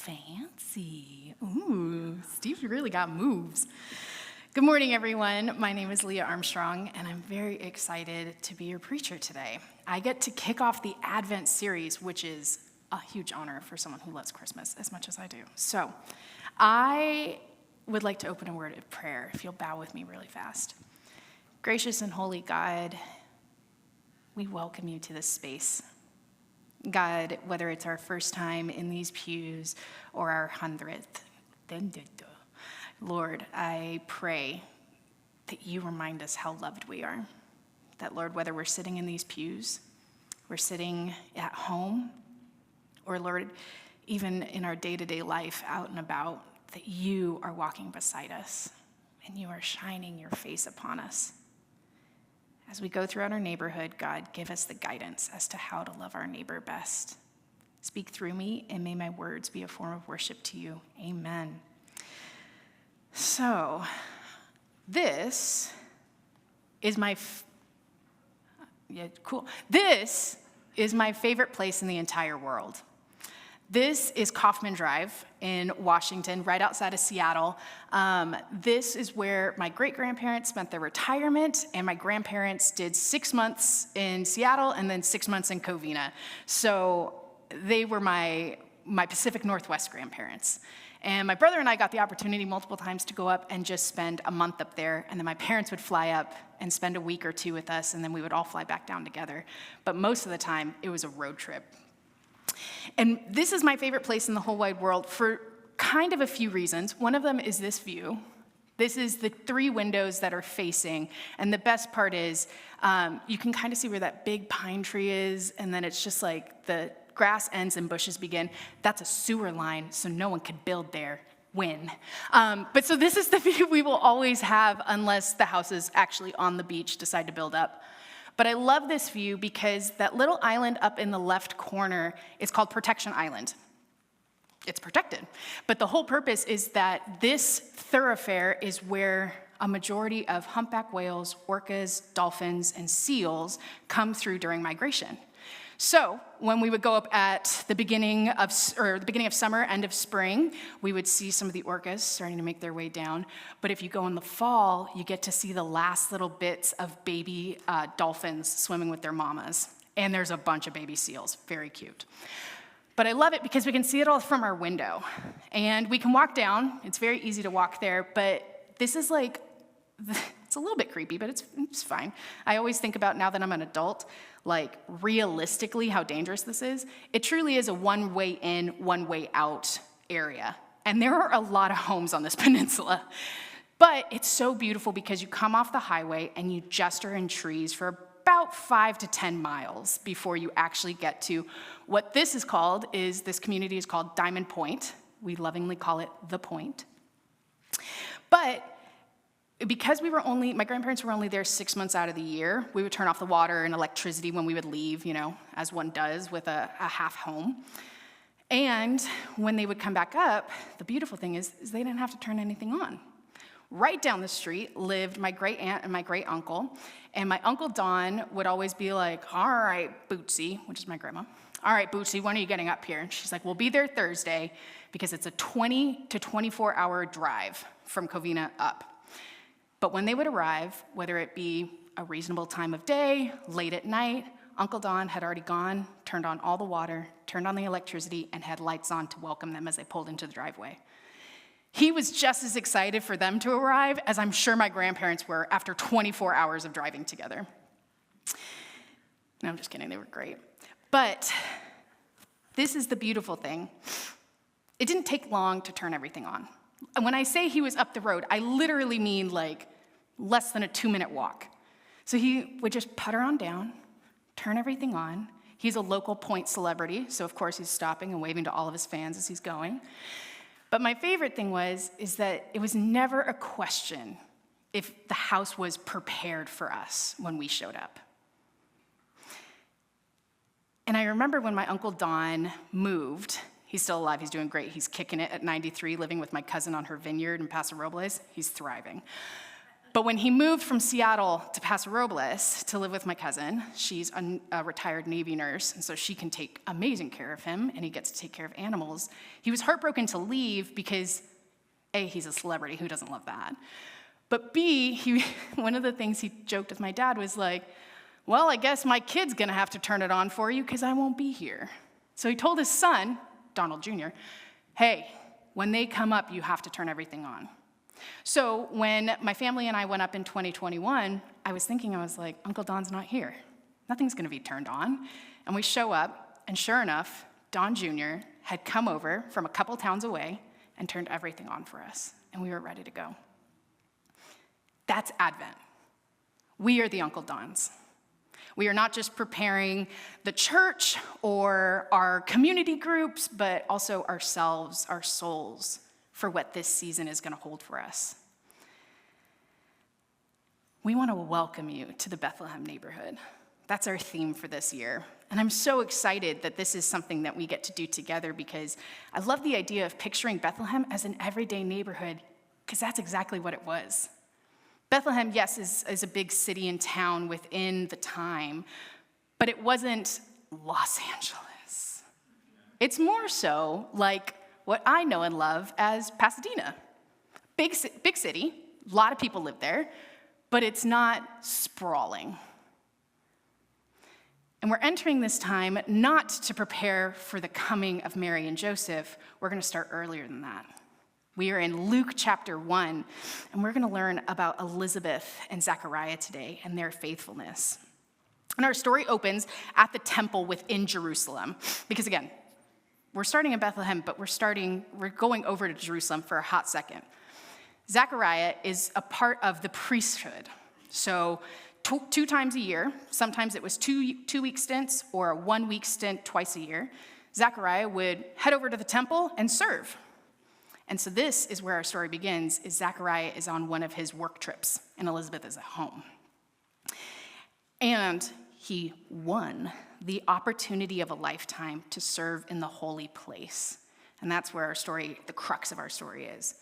Fancy. Ooh, Steve really got moves. Good morning, everyone. My name is Leah Armstrong, and I'm very excited to be your preacher today. I get to kick off the Advent series, which is a huge honor for someone who loves Christmas as much as I do. So I would like to open a word of prayer, if you'll bow with me really fast. Gracious and holy God, we welcome you to this space. God, whether it's our first time in these pews or our 100th, Lord, I pray that you remind us how loved we are. That, Lord, whether we're sitting in these pews, we're sitting at home, or, Lord, even in our day-to-day life out and about, that you are walking beside us and you are shining your face upon us. As we go throughout our neighborhood, God, give us the guidance as to how to love our neighbor best. Speak through me, and may my words be a form of worship to you. Amen. So, this is my This is my favorite place in the entire world. This is Kaufman Drive in Washington, right outside of Seattle. This is where my great-grandparents spent their retirement, and my grandparents did 6 months in Seattle and then 6 months in Covina. So they were my Pacific Northwest grandparents. And my brother and I got the opportunity multiple times to go up and just spend a month up there, and then my parents would fly up and spend a week or two with us, and then we would all fly back down together. But most of the time, it was a road trip. And this is my favorite place in the whole wide world for kind of a few reasons. One of them is this view. This is the 3 windows that are facing, and the best part is you can kind of see where that big pine tree is, and then it's just like the grass ends and bushes begin. That's a sewer line, so no one could build there. Win. But so this is the view we will always have unless the houses actually on the beach decide to build up. But I love this view because that little island up in the left corner is called Protection Island. It's protected. But the whole purpose is that this thoroughfare is where a majority of humpback whales, orcas, dolphins, and seals come through during migration. So when we would go up at the beginning of summer, end of spring, we would see some of the orcas starting to make their way down. But if you go in the fall, you get to see the last little bits of baby dolphins swimming with their mamas. And there's a bunch of baby seals. Very cute. But I love it because we can see it all from our window. And we can walk down. It's very easy to walk there. But this is like, it's a little bit creepy, but it's fine. I always think about, now that I'm an adult, like realistically how dangerous this is. It truly is a one-way in, one-way out area. And there are a lot of homes on this peninsula. But it's so beautiful because you come off the highway and you just are in trees for about 5 to 10 miles before you actually get to what this community is called Diamond Point. We lovingly call it The Point. But because my grandparents were only there 6 months out of the year, we would turn off the water and electricity when we would leave, as one does with a half home. And when they would come back up, the beautiful thing is they didn't have to turn anything on. Right down the street lived my great aunt and my great uncle. And my Uncle Don would always be like, all right, Bootsy, which is my grandma. All right, Bootsy, when are you getting up here? And she's like, we'll be there Thursday because it's a 20 to 24-hour drive from Covina up. But when they would arrive, whether it be a reasonable time of day, late at night, Uncle Don had already gone, turned on all the water, turned on the electricity, and had lights on to welcome them as they pulled into the driveway. He was just as excited for them to arrive as I'm sure my grandparents were after 24 hours of driving together. No, I'm just kidding, they were great. But this is the beautiful thing. It didn't take long to turn everything on. And when I say he was up the road, I literally mean like less than a 2-minute walk. So he would just putter on down, turn everything on. He's a local Point celebrity, so of course he's stopping and waving to all of his fans as he's going. But my favorite thing is that it was never a question if the house was prepared for us when we showed up. And I remember when my Uncle Don moved. He's still alive, he's doing great. He's kicking it at 93, living with my cousin on her vineyard in Paso Robles. He's thriving. But when he moved from Seattle to Paso Robles to live with my cousin, she's a retired Navy nurse, and so she can take amazing care of him, and he gets to take care of animals. He was heartbroken to leave because, A, he's a celebrity, who doesn't love that? But B, one of the things he joked with my dad was like, well, I guess my kid's gonna have to turn it on for you because I won't be here. So he told his son, Donald Jr., hey, when they come up, you have to turn everything on. So when my family and I went up in 2021, I was like, Uncle Don's not here. Nothing's gonna be turned on. And we show up, and sure enough, Don Jr. had come over from a couple towns away and turned everything on for us, and we were ready to go. That's Advent. We are the Uncle Dons. We are not just preparing the church or our community groups, but also ourselves, our souls, for what this season is going to hold for us. We want to welcome you to the Bethlehem neighborhood. That's our theme for this year. And I'm so excited that this is something that we get to do together because I love the idea of picturing Bethlehem as an everyday neighborhood because that's exactly what it was. Bethlehem, yes, is a big city and town within the time, but it wasn't Los Angeles. It's more so like what I know and love as Pasadena. Big city, a lot of people live there, but it's not sprawling. And we're entering this time not to prepare for the coming of Mary and Joseph. We're going to start earlier than that. We are in Luke chapter 1, and we're going to learn about Elizabeth and Zechariah today and their faithfulness. And our story opens at the temple within Jerusalem, because again, we're starting in Bethlehem, but we're going over to Jerusalem for a hot second. Zechariah is a part of the priesthood. So two times a year, sometimes it was two-week stints or a 1-week stint twice a year, Zechariah would head over to the temple and serve. And so this is where our story begins, is Zechariah is on one of his work trips, and Elizabeth is at home. And he won the opportunity of a lifetime to serve in the holy place. And that's where our story, the crux of our story is.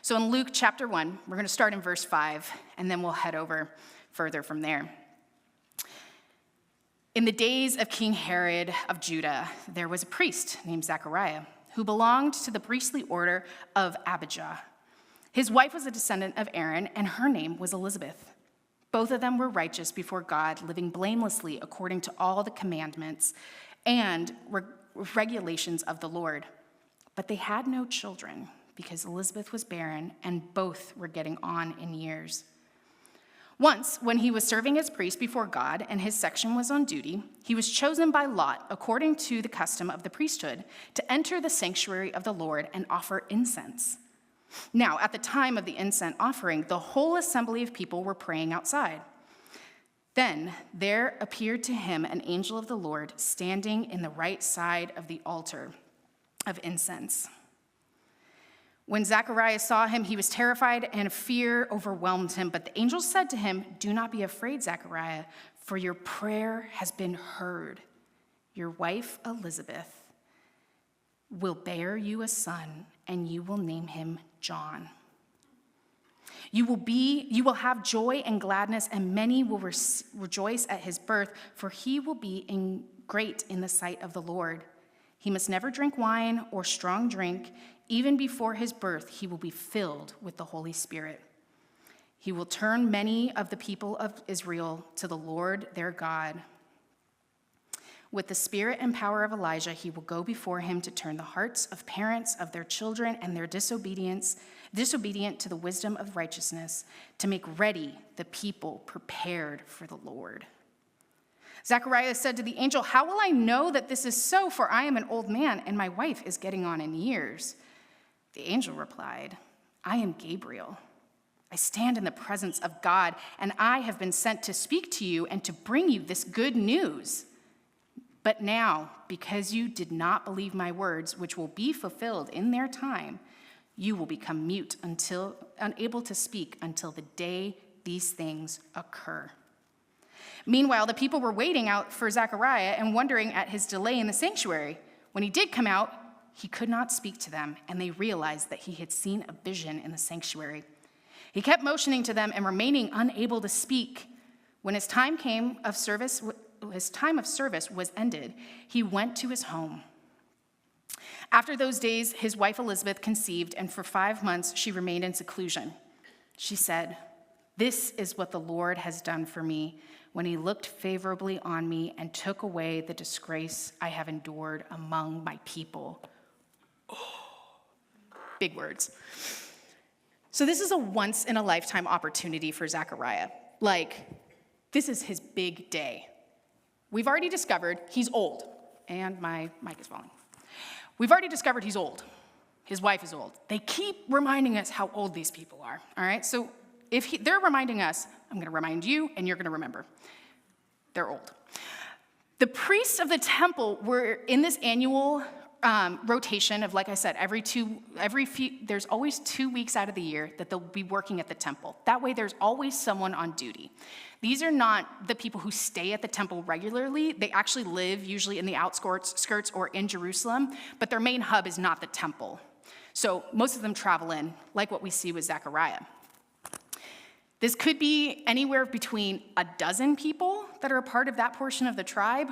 So in Luke chapter 1, we're going to start in verse 5, and then we'll head over further from there. In the days of King Herod of Judah, there was a priest named Zechariah, who belonged to the priestly order of Abijah. His wife was a descendant of Aaron, and her name was Elizabeth. Both of them were righteous before God, living blamelessly according to all the commandments and regulations of the Lord. But they had no children because Elizabeth was barren, and both were getting on in years. Once, when he was serving as priest before God and his section was on duty, he was chosen by lot, according to the custom of the priesthood, to enter the sanctuary of the Lord and offer incense. Now, at the time of the incense offering, the whole assembly of people were praying outside. Then there appeared to him an angel of the Lord standing in the right side of the altar of incense. When Zechariah saw him, he was terrified, and fear overwhelmed him. But the angel said to him, "Do not be afraid, Zechariah, for your prayer has been heard. Your wife, Elizabeth, will bear you a son, and you will name him John. You will have joy and gladness, and many will rejoice at his birth, for he will be great in the sight of the Lord. He must never drink wine or strong drink. Even before his birth, he will be filled with the Holy Spirit. He will turn many of the people of Israel to the Lord their God. With the spirit and power of Elijah, he will go before him to turn the hearts of parents of their children and their disobedient to the wisdom of righteousness, to make ready the people prepared for the Lord." Zechariah said to the angel, "How will I know that this is so? For I am an old man, and my wife is getting on in years." The angel replied, "I am Gabriel. I stand in the presence of God, and I have been sent to speak to you and to bring you this good news. But now, because you did not believe my words, which will be fulfilled in their time, you will become mute, unable to speak until the day these things occur." Meanwhile, the people were waiting out for Zechariah and wondering at his delay in the sanctuary. When he did come out, he could not speak to them, and they realized that he had seen a vision in the sanctuary. He kept motioning to them and remaining unable to speak. When his time of service was ended, he went to his home. After those days, his wife Elizabeth conceived, and for 5 months she remained in seclusion. She said, "This is what the Lord has done for me when he looked favorably on me and took away the disgrace I have endured among my people." Oh, big words. So this is a once-in-a-lifetime opportunity for Zechariah. This is his big day. We've already discovered he's old. And my mic is falling. We've already discovered he's old. His wife is old. They keep reminding us how old these people are, all right? So if they're reminding us, I'm going to remind you, and you're going to remember. They're old. The priests of the temple were in this annual rotation of, like I said, there's always 2 weeks out of the year that they'll be working at the temple. That way there's always someone on duty. These are not the people who stay at the temple regularly. They actually live usually in the outskirts or in Jerusalem, but their main hub is not the temple. So most of them travel in, like what we see with Zechariah. This could be anywhere between a dozen people that are a part of that portion of the tribe,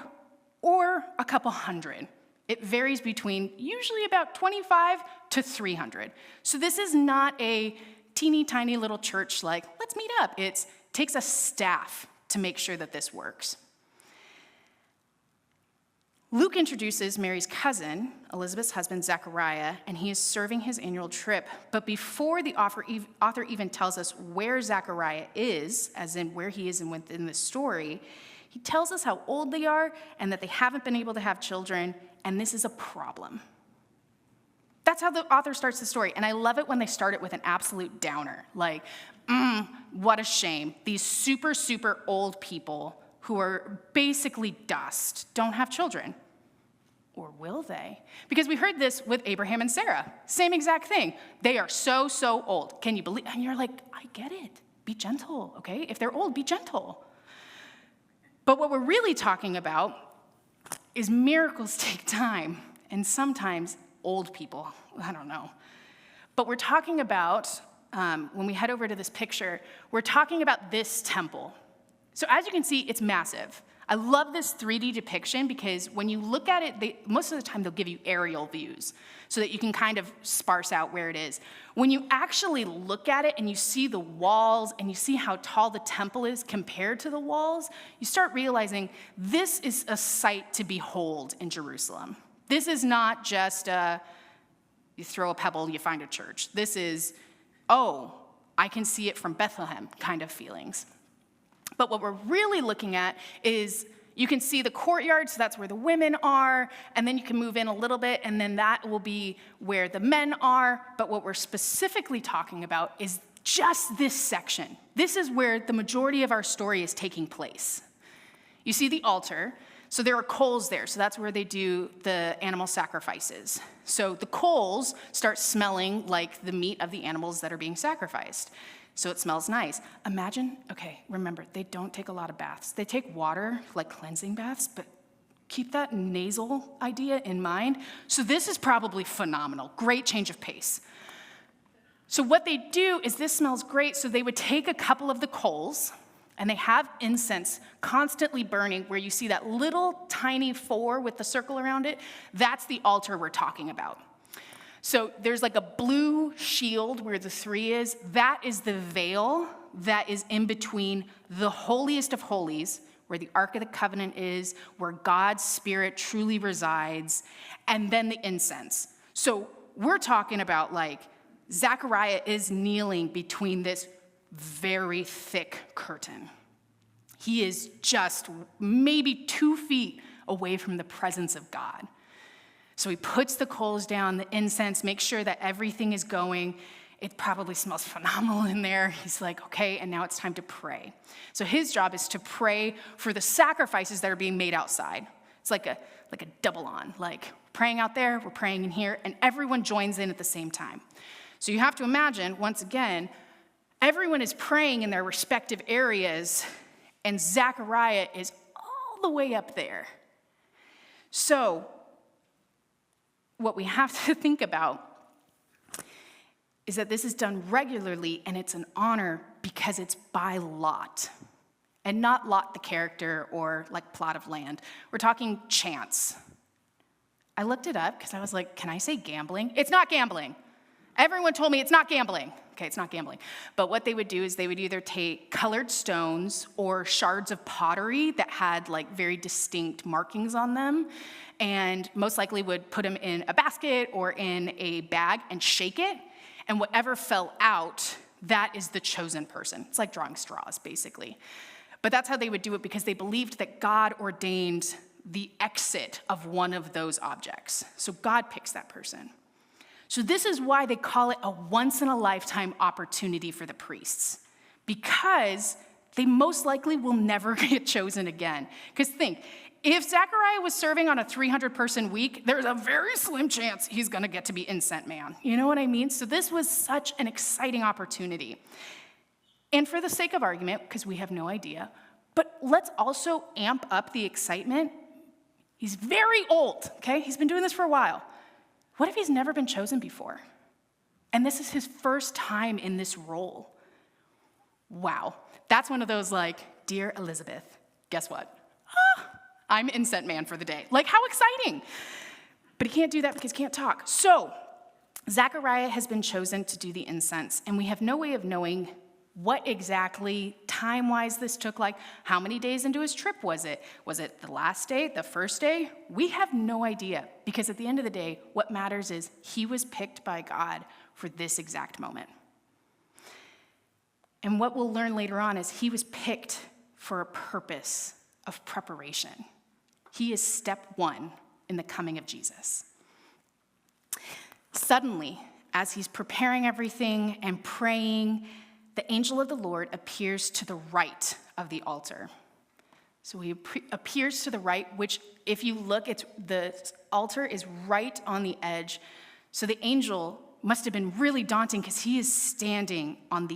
or a couple hundred. It varies between usually about 25 to 300. So this is not a teeny tiny little church like, let's meet up. It takes a staff to make sure that this works. Luke introduces Mary's cousin, Elizabeth's husband, Zechariah, and he is serving his annual trip. But before the author even tells us where Zechariah is, as in where he is within the story, he tells us how old they are and that they haven't been able to have children, and this is a problem. That's how the author starts the story, and I love it when they start it with an absolute downer, like, what a shame. These super, super old people who are basically dust don't have children. Or will they? Because we heard this with Abraham and Sarah. Same exact thing. They are so, so old. Can you believe? And you're like, I get it. Be gentle, okay? If they're old, be gentle. But what we're really talking about is miracles take time, and sometimes old people, I don't know. But we're talking about, when we head over to this picture, we're talking about this temple. So as you can see, it's massive. I love this 3D depiction because when you look at it, most of the time they'll give you aerial views so that you can kind of sparse out where it is. When you actually look at it and you see the walls and you see how tall the temple is compared to the walls, you start realizing this is a sight to behold in Jerusalem. This is not just you throw a pebble, you find a church. This is, oh, I can see it from Bethlehem kind of feelings. But what we're really looking at is you can see the courtyard, so that's where the women are, and then you can move in a little bit, and then that will be where the men are. But what we're specifically talking about is just this section. This is where the majority of our story is taking place. You see the altar, so there are coals there, so that's where they do the animal sacrifices. So the coals start smelling like the meat of the animals that are being sacrificed. So it smells nice. Imagine, okay, remember, they don't take a lot of baths. They take water, like cleansing baths, but keep that nasal idea in mind. So this is probably phenomenal. Great change of pace. So what they do is this smells great, so they would take a couple of the coals, and they have incense constantly burning where you see that little tiny 4 with the circle around it. That's the altar we're talking about. So there's like a blue shield where the 3 is. That is the veil that is in between the holiest of holies, where the Ark of the Covenant is, where God's Spirit truly resides, and then the incense. So we're talking about like Zechariah is kneeling between this very thick curtain. He is just maybe 2 feet away from the presence of God. So he puts the coals down, the incense, makes sure that everything is going. It probably smells phenomenal in there. He's like, okay, and now it's time to pray. So his job is to pray for the sacrifices that are being made outside. It's like a double on, like praying out there, we're praying in here, and everyone joins in at the same time. So you have to imagine, once again, everyone is praying in their respective areas, and Zechariah is all the way up there. So what we have to think about is that this is done regularly, and it's an honor because it's by lot. And not lot the character or like plot of land. We're talking chance. I looked it up because I was like, can I say gambling? It's not gambling. Everyone told me it's not gambling. Okay, it's not gambling. But what they would do is they would either take colored stones or shards of pottery that had like very distinct markings on them, and most likely would put them in a basket or in a bag and shake it, and whatever fell out, that is the chosen person. It's like drawing straws, basically. But that's how they would do it because they believed that God ordained the exit of one of those objects. So God picks that person. So this is why they call it a once-in-a-lifetime opportunity for the priests, because they most likely will never get chosen again. Because think, if Zechariah was serving on a 300-person week, there's a very slim chance he's going to get to be incense man. You know what I mean? So this was such an exciting opportunity. And for the sake of argument, because we have no idea, but let's also amp up the excitement. He's very old, okay? He's been doing this for a while. What if he's never been chosen before? And this is his first time in this role. Wow. That's one of those like, dear Elizabeth, guess what? I'm incense man for the day. Like, how exciting. But he can't do that because he can't talk. So Zechariah has been chosen to do the incense, and we have no way of knowing what exactly time-wise this took, like how many days into his trip was it? Was it the last day, the first day? We have no idea, because at the end of the day, what matters is he was picked by God for this exact moment. And what we'll learn later on is he was picked for a purpose of preparation. He is step one in the coming of Jesus. Suddenly, as he's preparing everything and praying, the angel of the Lord appears to the right of the altar. So he appears to the right, which if you look, the altar is right on the edge. So the angel must have been really daunting because he is standing on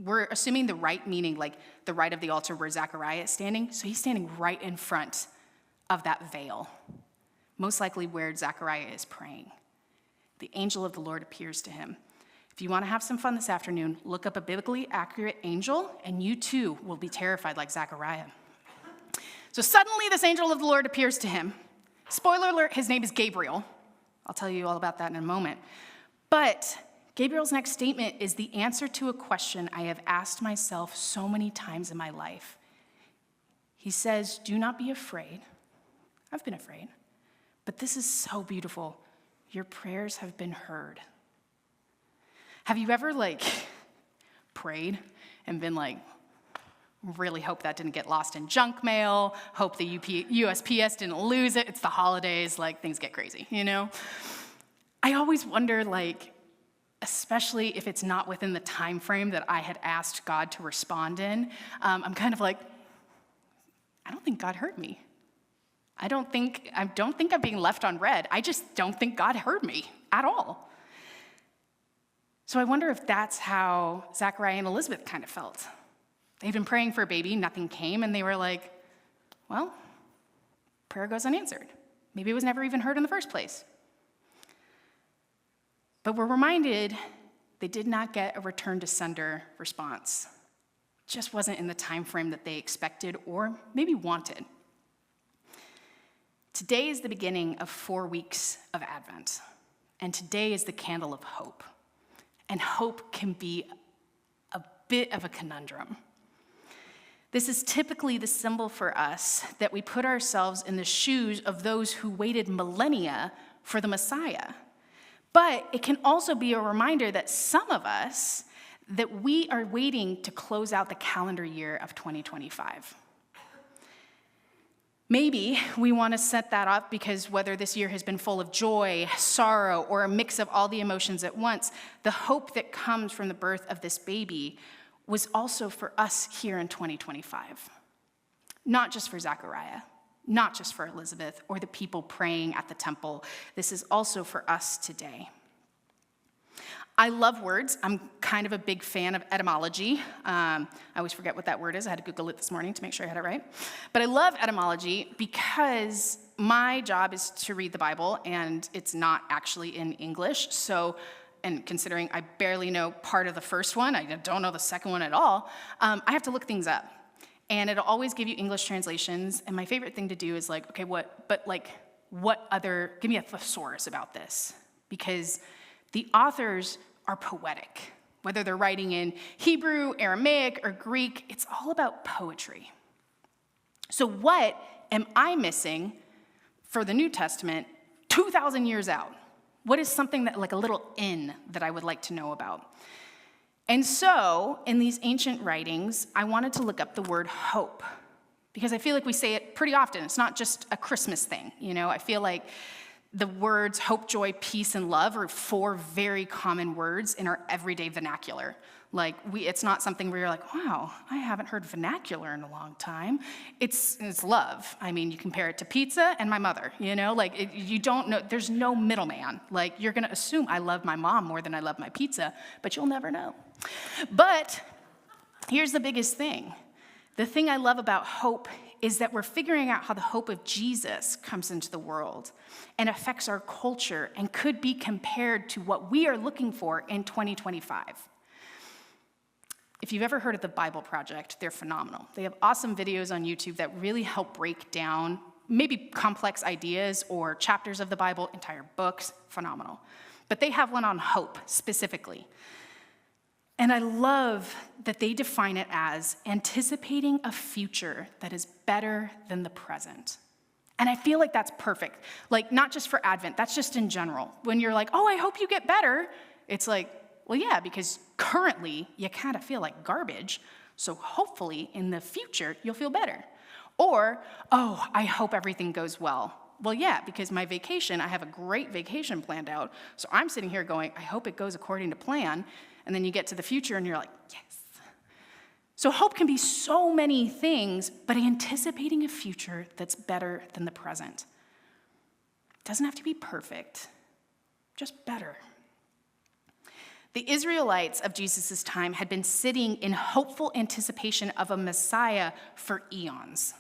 we're assuming the right, meaning like the right of the altar where Zechariah is standing. So he's standing right in front of that veil, most likely where Zechariah is praying. The angel of the Lord appears to him. If you want to have some fun this afternoon, look up a biblically accurate angel, and you too will be terrified like Zechariah. So suddenly this angel of the Lord appears to him. Spoiler alert, his name is Gabriel. I'll tell you all about that in a moment. But Gabriel's next statement is the answer to a question I have asked myself so many times in my life. He says, do not be afraid. I've been afraid. But this is so beautiful. Your prayers have been heard. Have you ever prayed and been really hope that didn't get lost in junk mail, hope the USPS didn't lose it, it's the holidays, things get crazy, you know? I always wonder, especially if it's not within the time frame that I had asked God to respond in, I'm kind of I don't think God heard me. I don't think I'm being left on red. I just don't think God heard me at all. So I wonder if that's how Zechariah and Elizabeth kind of felt. They'd been praying for a baby, nothing came, and they were like, well, prayer goes unanswered. Maybe it was never even heard in the first place. But we're reminded they did not get a return to sender response. It just wasn't in the time frame that they expected or maybe wanted. Today is the beginning of 4 weeks of Advent, and today is the candle of hope. And hope can be a bit of a conundrum. This is typically the symbol for us that we put ourselves in the shoes of those who waited millennia for the Messiah. But it can also be a reminder that some of us, that we are waiting to close out the calendar year of 2025. Maybe we want to set that up because whether this year has been full of joy, sorrow, or a mix of all the emotions at once, the hope that comes from the birth of this baby was also for us here in 2025. Not just for Zechariah, not just for Elizabeth or the people praying at the temple. This is also for us today. I love words. I'm kind of a big fan of etymology. I always forget what that word is. I had to Google it this morning to make sure I had it right. But I love etymology because my job is to read the Bible, and it's not actually in English. So and considering I barely know part of the first one, I don't know the second one at all, I have to look things up. And it'll always give you English translations, and my favorite thing to do is like, okay, give me a thesaurus about this. Because the authors are poetic. Whether they're writing in Hebrew, Aramaic, or Greek, it's all about poetry. So what am I missing for the New Testament 2,000 years out? What is something that, like a little in, that I would like to know about? And so, in these ancient writings, I wanted to look up the word hope, because I feel like we say it pretty often. It's not just a Christmas thing, you know? I feel like the words hope, joy, peace, and love are 4 very common words in our everyday vernacular. Like, it's not something where you're like, wow, I haven't heard vernacular in a long time. It's love. I mean, you compare it to pizza and my mother, you know? Like, you don't know, there's no middleman. Like, you're gonna assume I love my mom more than I love my pizza, but you'll never know. But here's the biggest thing. The thing I love about hope is that we're figuring out how the hope of Jesus comes into the world and affects our culture and could be compared to what we are looking for in 2025. If you've ever heard of the Bible Project, they're phenomenal. They have awesome videos on YouTube that really help break down maybe complex ideas or chapters of the Bible, entire books, phenomenal. But they have one on hope specifically. And I love that they define it as anticipating a future that is better than the present. And I feel like that's perfect. Like, not just for Advent, that's just in general. When you're like, oh, I hope you get better, it's like, well, yeah, because currently you kind of feel like garbage, so hopefully in the future you'll feel better. Or, oh, I hope everything goes well. Well, yeah, because my vacation, I have a great vacation planned out, so I'm sitting here going, I hope it goes according to plan, and then you get to the future and you're like, yes. So hope can be so many things, but anticipating a future that's better than the present. It doesn't have to be perfect, just better. The Israelites of Jesus' time had been sitting in hopeful anticipation of a Messiah for eons.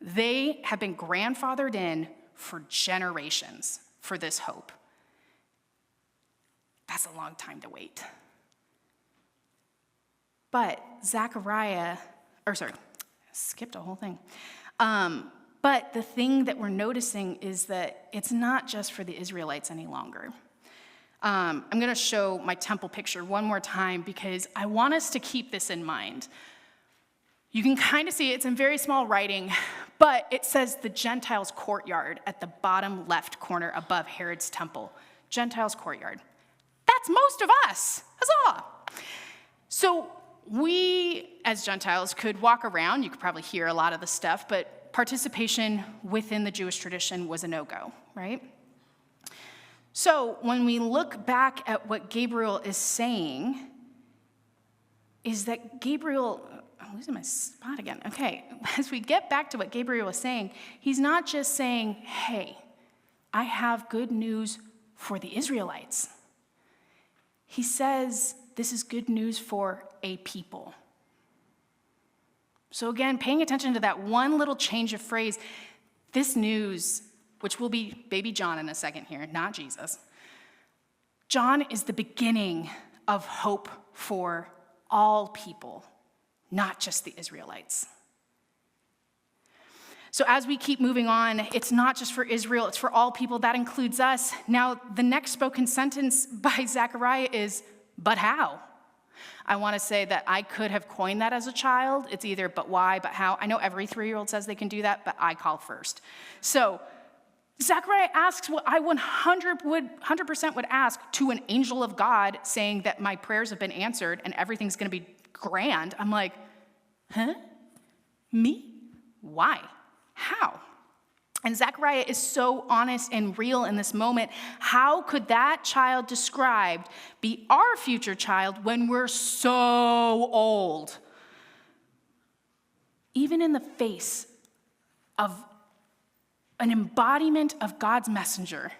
They had been grandfathered in for generations for this hope. That's a long time to wait. But skipped a whole thing. But the thing that we're noticing is that it's not just for the Israelites any longer. I'm going to show my temple picture one more time because I want us to keep this in mind. You can kind of see it's in very small writing, but it says the Gentiles' courtyard at the bottom left corner above Herod's temple. Gentiles' courtyard. That's most of us. Huzzah! So we, as Gentiles, could walk around. You could probably hear a lot of the stuff, but participation within the Jewish tradition was a no-go, right? So when we look back at what Gabriel is saying, is that Gabriel, I'm losing my spot again. Okay, as we get back to what Gabriel is saying, he's not just saying, hey, I have good news for the Israelites. He says, this is good news for a people. So again, paying attention to that one little change of phrase, this news, which will be baby John in a second here, not Jesus. John is the beginning of hope for all people, not just the Israelites. So as we keep moving on, it's not just for Israel, it's for all people. That includes us. Now, the next spoken sentence by Zechariah is, but how? I want to say that I could have coined that as a child. It's either but why, but how. I know every 3-year-old says they can do that, but I call first. So Zechariah asks what I 100% would ask to an angel of God, saying that my prayers have been answered and everything's going to be grand. I'm like, huh? Me? Why? How? And Zechariah is so honest and real in this moment. How could that child described be our future child when we're so old? Even in the face of an embodiment of God's messenger,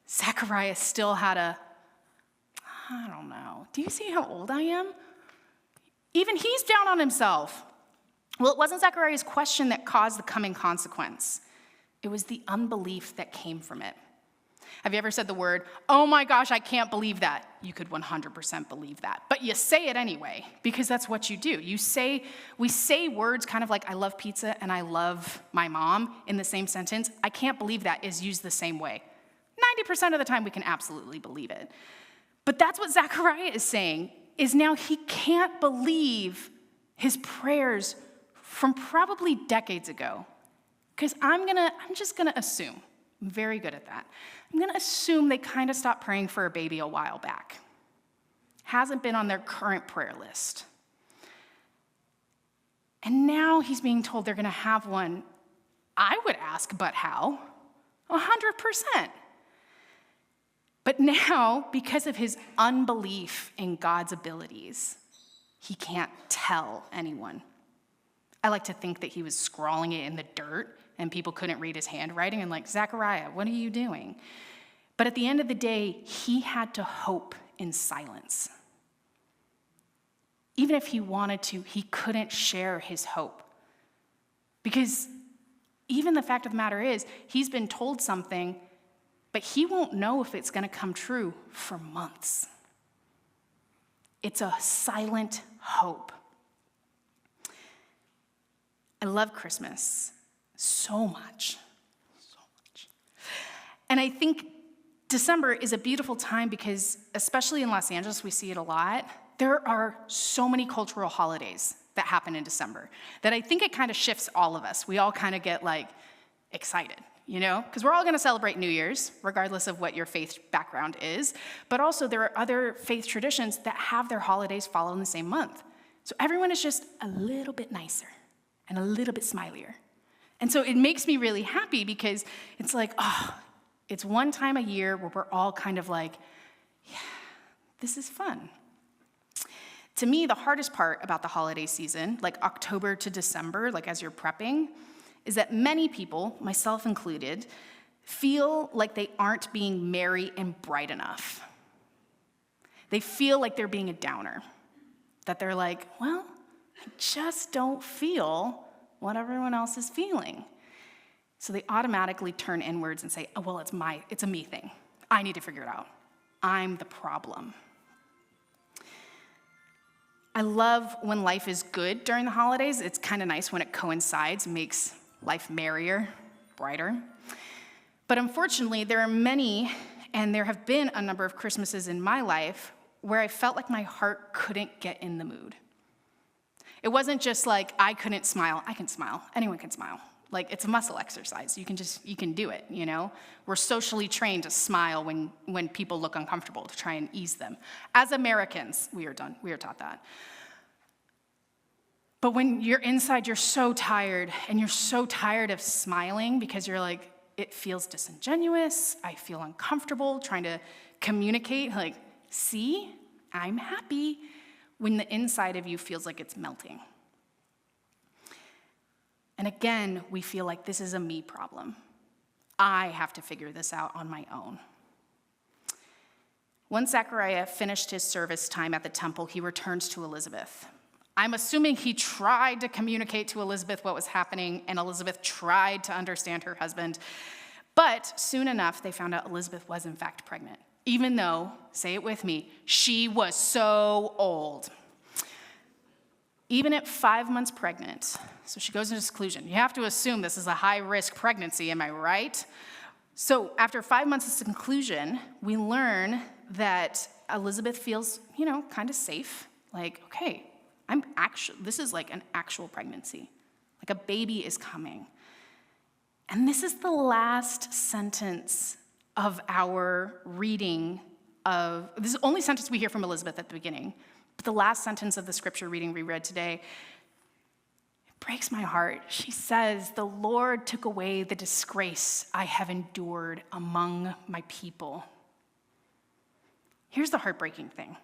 Zechariah still had I don't know. Do you see how old I am? Even he's down on himself. Well, it wasn't Zechariah's question that caused the coming consequence. It was the unbelief that came from it. Have you ever said the word, "Oh my gosh, I can't believe that"? You could 100% believe that. But you say it anyway, because that's what you do. We say words kind of like, "I love pizza" and "I love my mom" in the same sentence. "I can't believe that" is used the same way. 90% of the time we can absolutely believe it. But that's what Zechariah is saying, is now he can't believe his prayers from probably decades ago. Because I'm just gonna assume, I'm very good at that. I'm gonna assume they kind of stopped praying for a baby a while back. Hasn't been on their current prayer list. And now he's being told they're gonna have one. I would ask, but how? 100%. But now, because of his unbelief in God's abilities, he can't tell anyone. I like to think that he was scrawling it in the dirt and people couldn't read his handwriting and like, "Zechariah, what are you doing?" But at the end of the day, he had to hope in silence. Even if he wanted to, he couldn't share his hope. Because even the fact of the matter is, he's been told something, but he won't know if it's going to come true for months. It's a silent hope. I love Christmas so much. And I think December is a beautiful time because, especially in Los Angeles, we see it a lot. There are so many cultural holidays that happen in December that I think it kind of shifts all of us. We all kind of get like excited, because we're all going to celebrate New Year's, regardless of what your faith background is. But also there are other faith traditions that have their holidays fall in the same month. So everyone is just a little bit nicer and a little bit smilier. And so it makes me really happy because it's like, it's one time a year where we're all kind of like, yeah, this is fun. To me, the hardest part about the holiday season, like October to December, like as you're prepping, is that many people, myself included, feel like they aren't being merry and bright enough. They feel like they're being a downer, that they're like, well, I just don't feel what everyone else is feeling. So they automatically turn inwards and say, oh, well, it's a me thing. I need to figure it out. I'm the problem. I love when life is good during the holidays. It's kind of nice when it coincides, makes life merrier, brighter. But unfortunately, there are many, and there have been a number of Christmases in my life where I felt like my heart couldn't get in the mood. It wasn't just like I couldn't smile. I can smile. Anyone can smile. Like, it's a muscle exercise. You can do it, We're socially trained to smile when people look uncomfortable, to try and ease them. As Americans, we are taught that. But when you're inside, you're so tired, and you're so tired of smiling because you're like, it feels disingenuous, I feel uncomfortable trying to communicate, like, see, I'm happy, when the inside of you feels like it's melting. And again, we feel like this is a me problem. I have to figure this out on my own. Once Zechariah finished his service time at the temple, he returns to Elizabeth. I'm assuming he tried to communicate to Elizabeth what was happening, and Elizabeth tried to understand her husband. But soon enough, they found out Elizabeth was in fact pregnant, even though, say it with me, she was so old. Even at 5 months pregnant, so she goes into seclusion. You have to assume this is a high-risk pregnancy, am I right? So after 5 months of seclusion, we learn that Elizabeth feels, kind of safe. Like, okay, this is like an actual pregnancy. Like a baby is coming. And this is the last sentence of our reading this is the only sentence we hear from Elizabeth at the beginning. But the last sentence of the scripture reading we read today, it breaks my heart. She says, "The Lord took away the disgrace I have endured among my people." Here's the heartbreaking thing.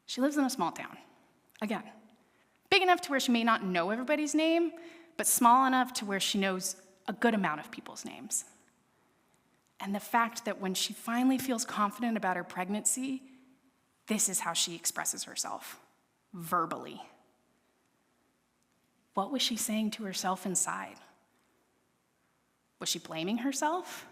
She lives in a small town. Again, big enough to where she may not know everybody's name, but small enough to where she knows a good amount of people's names. And the fact that when she finally feels confident about her pregnancy, this is how she expresses herself, verbally. What was she saying to herself inside? Was she blaming herself?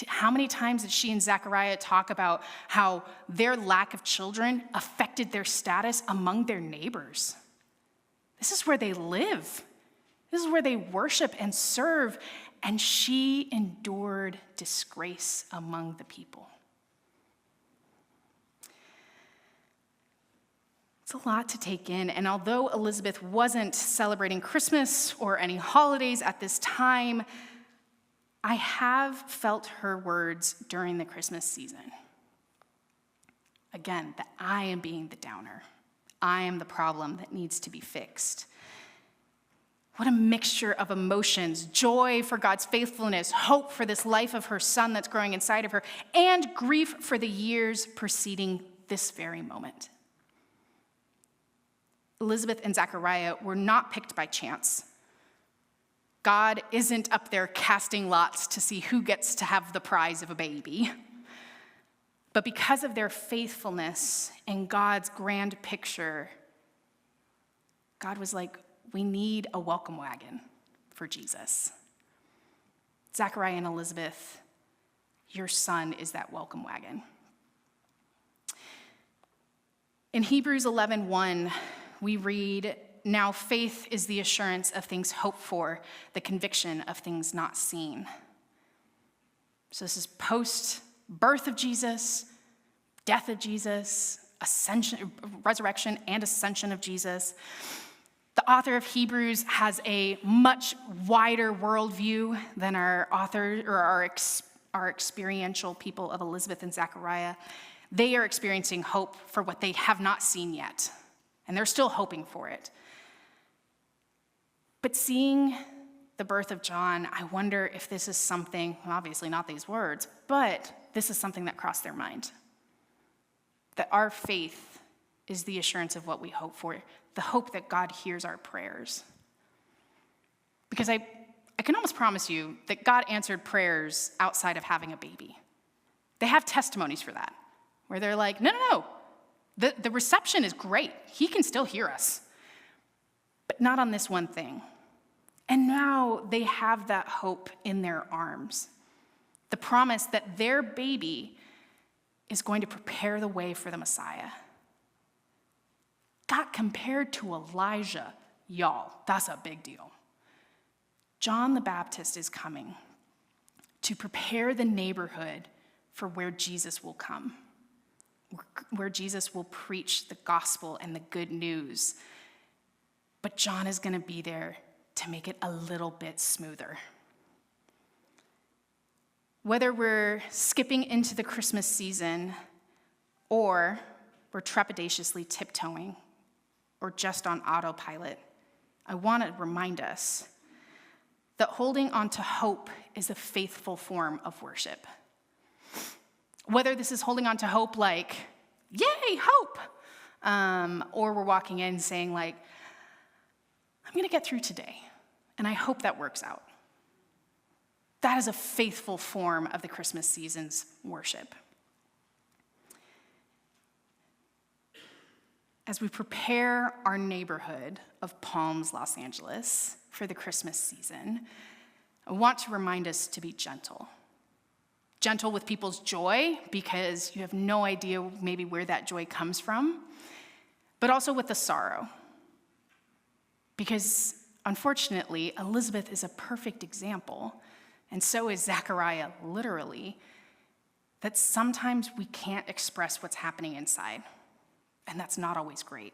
How many times did she and Zechariah talk about how their lack of children affected their status among their neighbors? This is where they live. This is where they worship and serve. And she endured disgrace among the people. It's a lot to take in. And although Elizabeth wasn't celebrating Christmas or any holidays at this time, I have felt her words during the Christmas season. Again, that I am being the downer. I am the problem that needs to be fixed. What a mixture of emotions: joy for God's faithfulness, hope for this life of her son that's growing inside of her, and grief for the years preceding this very moment. Elizabeth and Zechariah were not picked by chance. God isn't up there casting lots to see who gets to have the prize of a baby. But because of their faithfulness in God's grand picture, God was like, we need a welcome wagon for Jesus. Zechariah and Elizabeth, your son is that welcome wagon. In Hebrews 11:1, we read, now faith is the assurance of things hoped for, the conviction of things not seen. So this is post-birth of Jesus, death of Jesus, ascension, resurrection and ascension of Jesus. The author of Hebrews has a much wider worldview than our author or our experiential people of Elizabeth and Zechariah. They are experiencing hope for what they have not seen yet, and they're still hoping for it. But seeing the birth of John, I wonder if this is something, obviously not these words, but this is something that crossed their mind. That our faith is the assurance of what we hope for, the hope that God hears our prayers. Because I can almost promise you that God answered prayers outside of having a baby. They have testimonies for that, where they're like, no. The reception is great. He can still hear us. But not on this one thing. And now they have that hope in their arms. The promise that their baby is going to prepare the way for the Messiah. Got compared to Elijah, y'all, that's a big deal. John the Baptist is coming to prepare the neighborhood for where Jesus will come, where Jesus will preach the gospel and the good news. But John is going to be there to make it a little bit smoother. Whether we're skipping into the Christmas season or we're trepidatiously tiptoeing or just on autopilot, I want to remind us that holding on to hope is a faithful form of worship. Whether this is holding on to hope like, yay, hope, or we're walking in saying like, I'm going to get through today, and I hope that works out. That is a faithful form of the Christmas season's worship. As we prepare our neighborhood of Palms, Los Angeles for the Christmas season, I want to remind us to be gentle. Gentle with people's joy, because you have no idea maybe where that joy comes from, but also with the sorrow. Because unfortunately, Elizabeth is a perfect example, and so is Zechariah, literally, that sometimes we can't express what's happening inside, and that's not always great.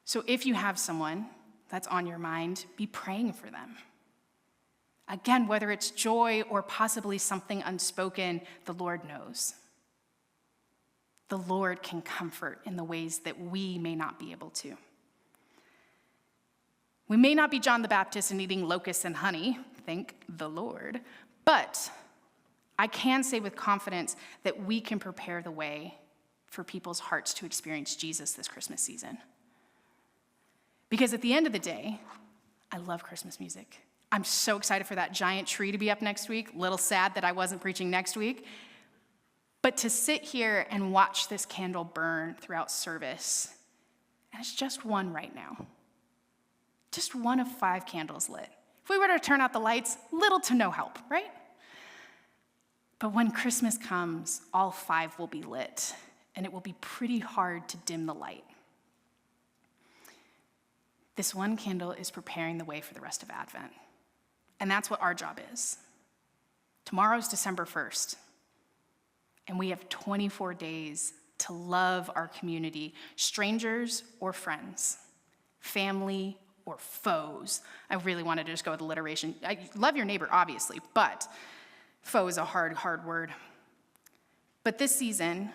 So if you have someone that's on your mind, be praying for them. Again, whether it's joy or possibly something unspoken, the Lord knows. The Lord can comfort in the ways that we may not be able to. We may not be John the Baptist and eating locusts and honey, thank the Lord, but I can say with confidence that we can prepare the way for people's hearts to experience Jesus this Christmas season. Because at the end of the day, I love Christmas music. I'm so excited for that giant tree to be up next week. Little sad that I wasn't preaching next week. But to sit here and watch this candle burn throughout service, and it's just one right now. Just one of 5 candles lit. If we were to turn out the lights, little to no help, right? But when Christmas comes, all 5 will be lit, and it will be pretty hard to dim the light. This one candle is preparing the way for the rest of Advent. And that's what our job is. Tomorrow's December 1st, and we have 24 days to love our community, strangers or friends, family or foes. I really wanted to just go with alliteration. Love your neighbor, obviously, but foe is a hard word. But this season,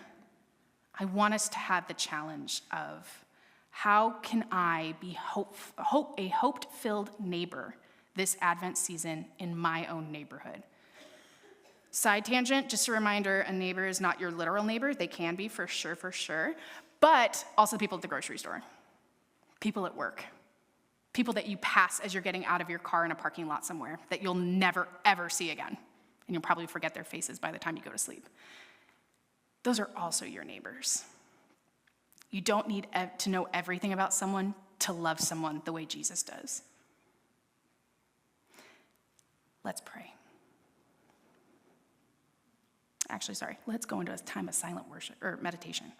I want us to have the challenge of how can I be a hope-filled neighbor this Advent season in my own neighborhood? Side tangent, just a reminder, a neighbor is not your literal neighbor. They can be, for sure. But also the people at the grocery store, people at work, people that you pass as you're getting out of your car in a parking lot somewhere that you'll never, ever see again. And you'll probably forget their faces by the time you go to sleep. Those are also your neighbors. You don't need to know everything about someone to love someone the way Jesus does. Let's pray. Let's go into a time of silent worship or meditation.